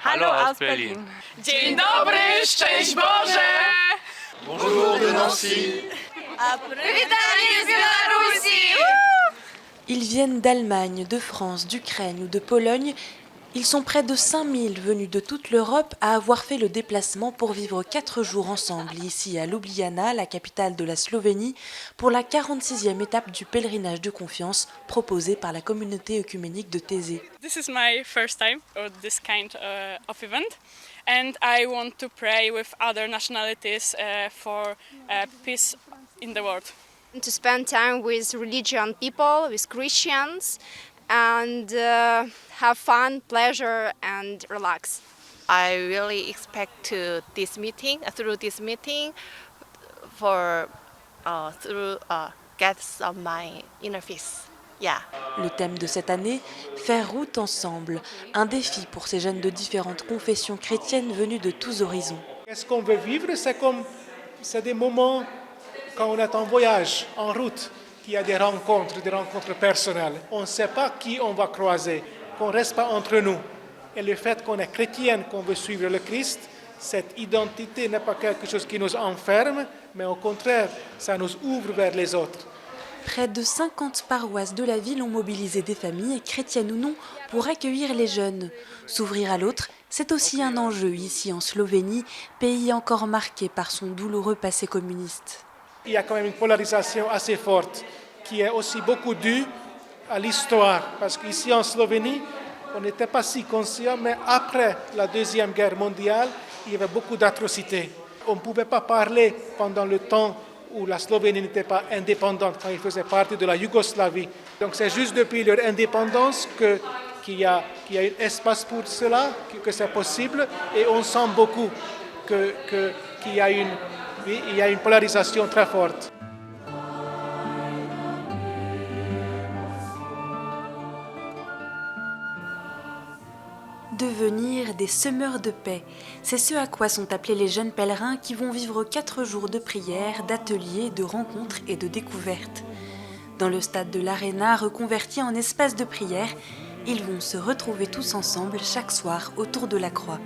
Hallo aus Berlin. Dzień dobry, szczęść Boże! Bonjour de Nancy. Przywitanie z Białorusi! Ils viennent d'Allemagne, de France, d'Ukraine ou de Pologne. Ils sont près de 5000 venus de toute l'Europe à avoir fait le déplacement pour vivre 4 jours ensemble ici à Ljubljana, la capitale de la Slovénie, pour la 46e étape du pèlerinage de confiance proposé par la communauté œcuménique de Thésée. This is my first time of this kind of event, and I want to pray with other nationalities for peace in the world. To spend time with religion people, with Christians, and have fun, pleasure, and relax. I really expect through this meeting for get some my inner peace. Yeah. Le thème de cette année, faire route ensemble, un défi pour ces jeunes de différentes confessions chrétiennes venus de tous horizons. Qu'est-ce qu'on veut vivre? C'est des moments quand on est en voyage, en route, qu'il y a des rencontres personnelles. On ne sait pas qui on va croiser, qu'on ne reste pas entre nous. Et le fait qu'on est chrétien, qu'on veut suivre le Christ, cette identité n'est pas quelque chose qui nous enferme, mais au contraire, ça nous ouvre vers les autres. Près de 50 paroisses de la ville ont mobilisé des familles, chrétiennes ou non, pour accueillir les jeunes. S'ouvrir à l'autre, c'est aussi un enjeu ici en Slovénie, pays encore marqué par son douloureux passé communiste. Il y a quand même une polarisation assez forte qui est aussi beaucoup due à l'histoire. Parce qu'ici en Slovénie, on n'était pas si conscient, mais après la Deuxième Guerre mondiale, il y avait beaucoup d'atrocités. On ne pouvait pas parler pendant le temps où la Slovénie n'était pas indépendante, quand il faisait partie de la Yougoslavie. Donc c'est juste depuis leur indépendance qu'il y a un espace pour cela, que c'est possible, et on sent beaucoup qu'il y a une polarisation très forte. Devenir des semeurs de paix, c'est ce à quoi sont appelés les jeunes pèlerins qui vont vivre 4 jours de prières, d'ateliers, de rencontres et de découvertes. Dans le stade de l'Arena, reconverti en espace de prière, ils vont se retrouver tous ensemble chaque soir autour de la croix.